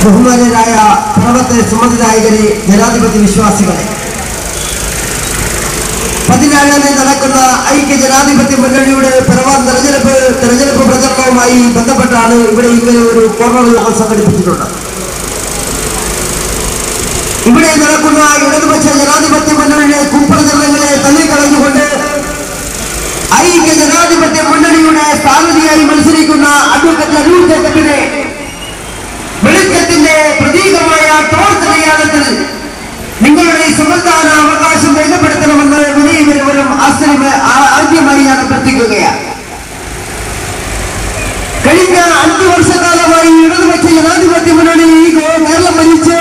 ബഹുമാനരായ പ്രവർത്തക സമ്മതിദായകരെ, ജനാധിപത്യ വിശ്വാസികളെ, 14-ാം തീയതി നടക്കുന്ന ഐക്യ ജനാധിപത്യ മുന്നണിയുടെ പിറവാൻ തെരഞ്ഞെടുപ്പ് പ്രചരണവുമായി ബന്ധപ്പെട്ടാണ് ഇവിടെ ഇങ്ങനെ ഒരു കോർണർ യോഗം സംഘടിപ്പിച്ചിട്ടുണ്ട്. ഇവിടെ നടക്കുന്ന ഇടതുപക്ഷ ജനാധിപത്യ മുന്നണിയുടെ കുപ്രചരണങ്ങളെ തള്ളിക്കളഞ്ഞുകൊണ്ട് ഐക്യ ജനാധിപത്യ മുന്നണിയുടെ സ്ഥാനാർത്ഥിയായി മത്സരിക്കുന്ന അഡ്വക്കേറ്റ് അനൂപ് ജേക്കബിനെ വെളിച്ചത്തിന്റെ പ്രതീകമായ ടോർച്ച് അടയാളത്തിൽ നിങ്ങളുടെ സുമന്താന അവകാശം രേഖപ്പെടുത്തണമെന്ന് വിനയവരും ആദ്യമായി ഞാൻ അഭ്യർത്ഥിക്കുകയാണ്. കഴിഞ്ഞ 5 വർഷക്കാലമായി ഇടതുപക്ഷ ജനാധിപത്യ മുന്നണി കേരളം ഭരിച്ച്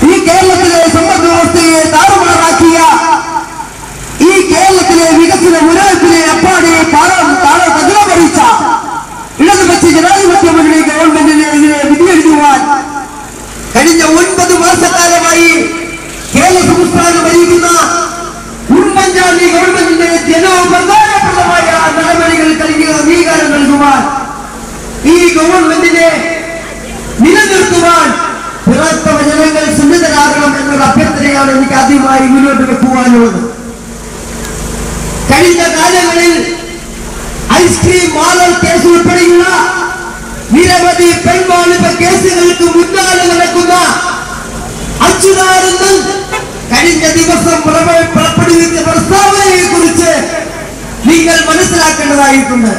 ഈ കേരളത്തിലെ സമ്പദ് വ്യവസ്ഥയെ താറുമാറാക്കിയ, ഈ കേരളത്തിലെ വികസന മുന്നേറ്റത്തിലെ അപ്പാടെ തകിടമറിച്ച ഇടതുപക്ഷ ജനാധിപത്യ മുന്നണി ഗവൺമെന്റിനെതിരെ വിധിയെഴുതുവാൻ കഴിഞ്ഞ 9 മാസക്കാലമായി കേരള സംസ്ഥാനം ഭരിക്കുന്ന ഉമ്മൻചാണ്ടി ഗവൺമെന്റിന്റെ ജനോപകാരപ്രദമായ നടപടികൾക്ക് അംഗീകാരം നൽകുവാൻ, ഈ ഗവൺമെന്റിനെ നിലനിർത്തുവാൻ പുറത്തവ ജനങ്ങൾ സുന്നിതരാകണം എന്നുള്ള അഭ്യർത്ഥനയാണ് എനിക്ക് ആദ്യമായി മുന്നോട്ട് വെക്കുവാനുള്ളത്. കഴിഞ്ഞ കാലങ്ങളിൽ ഐസ്ക്രീം മാളൽ കേസ് ഉൾപ്പെടെയുള്ള നിരവധി പെൺവാണിഭ കേസുകൾക്ക് മുന്നാലെ നടക്കുന്ന അച്യുതാനന്ദൻ കഴിഞ്ഞ ദിവസം പുറപ്പെടുവിച്ച പ്രസ്താവനയെ കുറിച്ച് നിങ്ങൾ മനസ്സിലാക്കേണ്ടതായിട്ടുണ്ട്.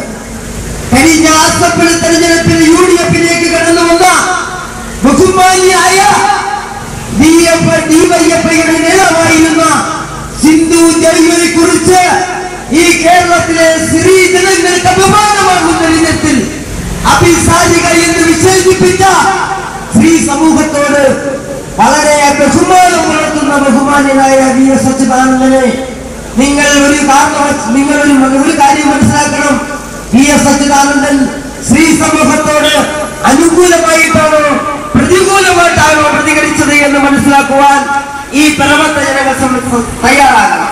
കഴിഞ്ഞ അസംബ്ലി തെരഞ്ഞെടുപ്പിൽ UDF-ലേക്ക് കടന്നു വന്ന ബഹുമാനിയായ ഡിവൈഎഫ്ഐയുടെ നേതാവായിരുന്ന സിന്ധു ജയ്വരെ കുറിച്ച് ഈ കേരളത്തിലെ സ്ത്രീ ജനങ്ങൾക്ക് അപമാനമാകുന്ന വിധത്തിൽ അഭിസാരിക എന്ന് വിശേഷിപ്പിച്ച സ്ത്രീ സമൂഹത്തോട് വളരെ ബഹുമാനം പുലർത്തുന്ന ബഹുമാന്യനായ VS അച്യുതാനന്ദനെ നിങ്ങൾ ഒരു കാര്യം മനസ്സിലാക്കണം. VS അച്യുതാനന്ദൻ സ്ത്രീ സമൂഹത്തോട് അനുകൂലമായിട്ടാണോ പ്രതികൂലമായിട്ടാണോ പ്രതികരിച്ചത് എന്ന് മനസ്സിലാക്കുവാൻ ഈ പ്രവർത്തക ജനങ്ങൾ തയ്യാറാകണം.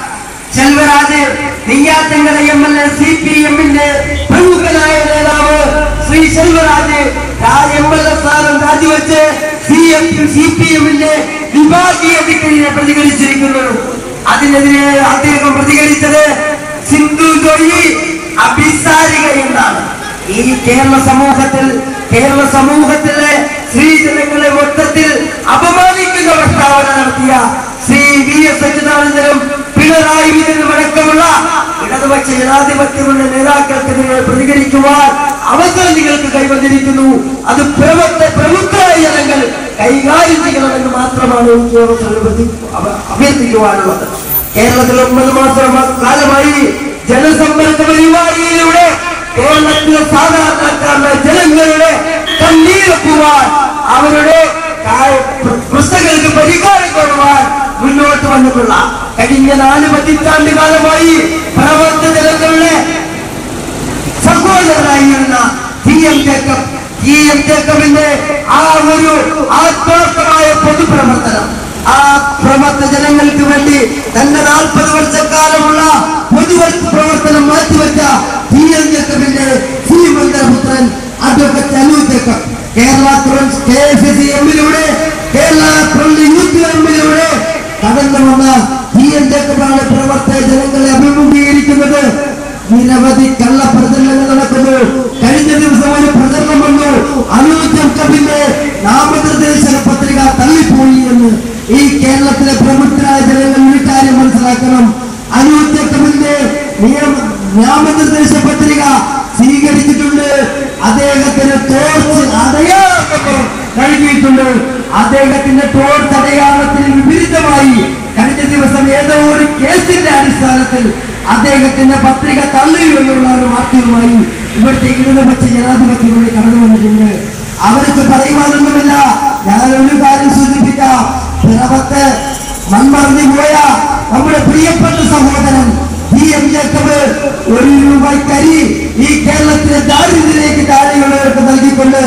ചെൽവരാജ് നെയ്യാറ്റിൻകര MLA CPM-ന്റെ പ്രമുഖനായ നേതാവ് ശ്രീ ചെൽവരാജ് MLA സ്ഥാനം രാജിവെച്ച് CPM-ന്റെ വിഭാഗീയ ധിക്കരിനെ പ്രതികരിച്ചിരിക്കുന്നു. അതിനെതിരെ അദ്ദേഹം പ്രതികരിച്ചത് സിന്ധു ജോയി അഭിസാരിക എന്നാണ്. ഈ കേരള സമൂഹത്തിലെ സ്ത്രീജനങ്ങളെ മൊത്തത്തിൽ അപമാനിക്കുന്ന പ്രസ്താവന നടത്തിയ ശ്രീ VS അച്യുതാനന്ദനും പിണറായി വിജയനും അടക്കമുള്ള ഇടതുപക്ഷ ജനാധിപത്യമുള്ള നേതാക്കൾക്കെതിരെ പ്രതികരിക്കുവാൻ അവസരം നിങ്ങൾക്ക് കൈവന്നിരിക്കുന്നു. അത് പ്രമുഖരായ ജനങ്ങൾ കൈകാര്യം ചെയ്യണമെന്ന് മാത്രമാണ് എനിക്ക് അഭ്യർത്ഥിക്കുവാനുള്ളത്. കേരളത്തിൽ 9 മാസം കാലമായി ജനസമ്പർക്ക പരിപാടിയിലൂടെ കേരളത്തിലെ സാധാരണക്കാരുടെ ജനങ്ങളുടെ കണ്ണീരൊപ്പുവാൻ, അവരുടെ പ്രശ്നങ്ങൾക്ക് പരിഹാരം കൊള്ളുവാൻ മുന്നോട്ട് വന്നിട്ടുള്ള കഴിഞ്ഞ 4 പതിറ്റാണ്ട് കാലമായി പ്രവർത്തക ജനങ്ങളുടെ സഹോദരനായിരുന്ന TM ജേക്കബിന്റെ ആ ഒരു ആത്മാർത്ഥമായ പൊതുപ്രവർത്തനം, ആ പ്രവർത്തക ജനങ്ങൾക്ക് വേണ്ടി തന്റെ 40 വർഷക്കാലമുള്ള പൊതുപ്രവർത്തനം മാറ്റിവെച്ച TM ജേക്കബിന്റെ ശ്രീമന്തപുത്രൻ അഡ്വക്കേറ്റ് അനൂപ് ജേക്കബ് കേരള KFC എമ്മിലൂടെ, കേരള യൂത്ത് എമ്മിലൂടെ കടന്നു വന്ന TM ജേക്കബാണ് പ്രവർത്തക ജനങ്ങളെ അഭിമുഖീകരിക്കുന്നത്. നിരവധി കള്ളപ്രചരണങ്ങൾ നടക്കുന്നു. കഴിഞ്ഞ ദിവസം ഒരു പ്രചരണം വന്നു, അനൂപ് ജേക്കബിന്റെ നാമനിർദ്ദേശ പത്രിക തള്ളിപ്പോയി എന്ന്. ഈ കേരളത്തിലെ പ്രമുഖരായ ജനങ്ങൾ ഒരു കാര്യം മനസ്സിലാക്കണം. അനൂപ് ജേക്കബിന്റെ നാമനിർദ്ദേശ പത്രിക സ്വീകരിച്ചിട്ടുണ്ട്. അദ്ദേഹത്തിന് ടോർച്ച് അടയാളം നൽകിയിട്ടുണ്ട്. അദ്ദേഹത്തിന്റെ ടോർച്ച് അടയാളത്തിന് വിപരീതമായി കഴിഞ്ഞ ദിവസം ഏതോ ഒരു കേസിന്റെ അടിസ്ഥാനത്തിൽ അദ്ദേഹത്തിന്റെ പത്രിക തള്ളുകയുള്ള ഒരു വാർത്തയുമായി ഇവിടുത്തെ ഇടതുപക്ഷ ജനാധിപത്യത്തിലൂടെ കടന്നു വന്നിട്ടുണ്ട്. അവർക്ക് പറയുവാനൊന്നുമില്ല. ഞാൻ ഒരു കാര്യം സൂചിപ്പിക്കാം. പിറവത്ത് മൺമറഞ്ഞു പോയ നമ്മുടെ പ്രിയപ്പെട്ട സഹോദരൻ TM ജേക്കബ് 1 രൂപയ്ക്കരി ഈ കേരളത്തിലെ ദാരിദ്ര്യത്തിലേക്ക് താഴെയുള്ളവർക്ക് നൽകിക്കൊണ്ട്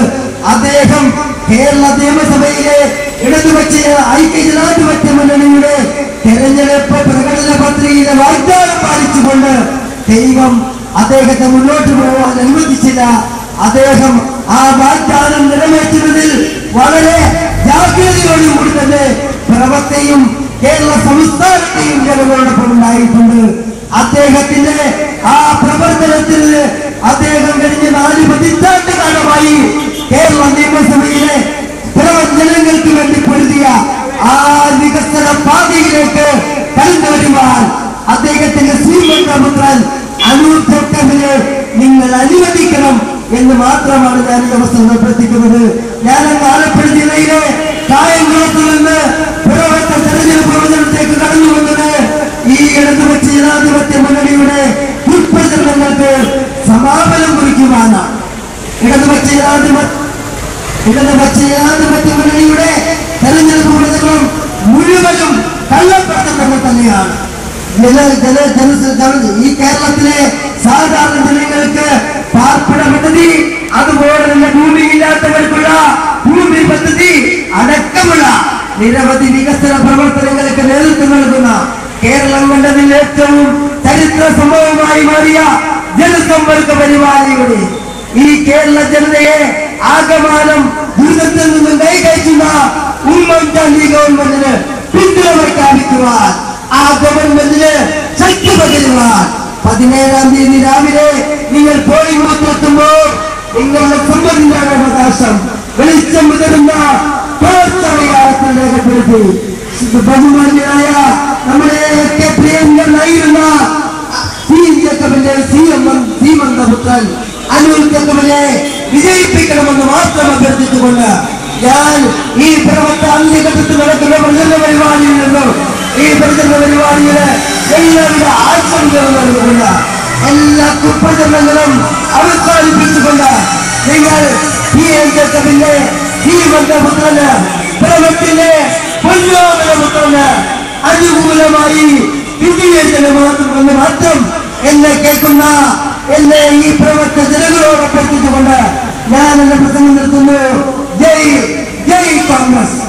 അദ്ദേഹം കേരള നിയമസഭയിലെ ഇടതുപക്ഷ ഐക്യ ജനാധിപത്യ മുന്നണിയുടെ തെരഞ്ഞെടുപ്പ് പ്രകടന പത്രികയിലെ വാഗ്ദാനം പാലിച്ചുകൊണ്ട് ദൈവം അദ്ദേഹത്തെ മുന്നോട്ട് പോകാൻ അനുവദിച്ചില്ല. അദ്ദേഹം ആ വാഗ്ദാനം നിറവേറ്റുന്നതിൽ കേരള സംസ്ഥാനത്തെയും ജനങ്ങളോടൊപ്പം ഉണ്ടായിട്ടുണ്ട്. അദ്ദേഹത്തിന്റെ ആ പ്രവർത്തനത്തിൽ അദ്ദേഹം കഴിഞ്ഞ 4 പതിറ്റാണ്ട് കാലമായി കേരള നിയമസഭയിലെ ജനങ്ങൾക്ക് വേണ്ടി പൊരുതിയ ആ വികസന പാതയിലേക്ക് കടന്നു വരുവാൻ അദ്ദേഹത്തിന്റെ ശ്രീമന്ത്രപുത്രൻ അനൂർ ജേക്കബിനെ നിങ്ങൾ അനുവദിക്കണം എന്ന് മാത്രമാണ് ഞാൻ ഈ അവസരം അഭ്യർത്ഥിക്കുന്നത്. ഞാൻ ആലപ്പുഴ ജില്ലയിലെ കായംകുളത്ത് നിന്ന് പുറവട്ട തെരഞ്ഞെടുപ്പ് പ്രവചനത്തിലേക്ക് കടന്നു വന്നത് ഈ ഇടതുപക്ഷ ജനാധിപത്യ മുന്നണിയുടെ ഉൾപ്രചരണങ്ങൾക്ക് സമാപനം കുറിക്കുവാനാണ്. ഇടതുപക്ഷ ജനാധിപത്യ മുന്നണിയുടെ തെരഞ്ഞെടുപ്പ് പ്രചരണം മുഴുവനും കള്ളപ്രചരണങ്ങൾ തന്നെയാണ്. ഈ കേരളത്തിലെ സാധാരണ ജനങ്ങൾക്ക് പാർപ്പിട പദ്ധതി, അതുപോലെ തന്നെ ഭൂമിയില്ലാത്തവർക്കുള്ള ഭൂമി പദ്ധതി അടക്കമുള്ള നിരവധി വികസന പ്രവർത്തനങ്ങൾക്ക് നേതൃത്വം നൽകുന്ന കേരളം കണ്ടതിൽ ഏറ്റവും ചരിത്ര സംഭവമായി മാറിയ ജനസമ്പർക്ക പരിപാടിയുടെ ഈ കേരള ജനതയെ ആകമാനം ദുരിതത്തിൽ നിന്നും കൈകയറ്റുന്ന ഉമ്മൻചാണ്ടി ഗവൺമെന്റിന് പിന്തുണ പ്രഖ്യാപിക്കുവാൻ, ആ ഗവൺമെന്റിന് ശക്തി പകരുവാൻ 17-ാം തീയതി രാവിലെ നിങ്ങൾ പോളിംഗ് ബൂത്തിലെത്തുമ്പോൾ നിങ്ങളുടെ സമ്മതിയുടെ അവകാശം വെളിച്ചം മുതലുന്ന പ്രോത്സാഹനത്തിൽ രേഖപ്പെടുത്തി ബഹുമാന്യനായ നമ്മുടെ പ്രിയങ്കരനായിരുന്ന ശ്രീമന്തപുത്രൻ അനൂർ ജേക്കബിനെ വിജയിപ്പിക്കണമെന്ന് മാത്രം അഭ്യർത്ഥിച്ചുകൊണ്ട് ഞാൻ ഈ പ്രവർത്തന അന്ത്യഘട്ടത്തിൽ നടക്കുന്ന പ്രചരണ പരിപാടിയിൽ നിന്നും ഈ പ്രചരണ പരിപാടിയില് എല്ലാവിധ ആശങ്കകളും നൽകുകൊണ്ട് എല്ലാ കുപ്രചരണങ്ങളും അവസാനിപ്പിച്ചുകൊണ്ട് നിങ്ങൾ ജേക്കബിന്റെ ശ്രീമന്തപുത്രന് പ്രവത്തിന്റെ പൊന്നോമനപുത്രന് അനുകൂലമായി വിജയിച്ചെന്ന് മാത്രം എന്നെ കേൾക്കുന്ന എന്നെ ഈ പ്രവർത്തന ജനങ്ങളോട് അഭ്യർത്ഥിച്ചുകൊണ്ട് ഞാൻ എന്റെ പ്രസംഗം നിർത്തുന്നു. ജയ് ജയ് കോൺഗ്രസ്.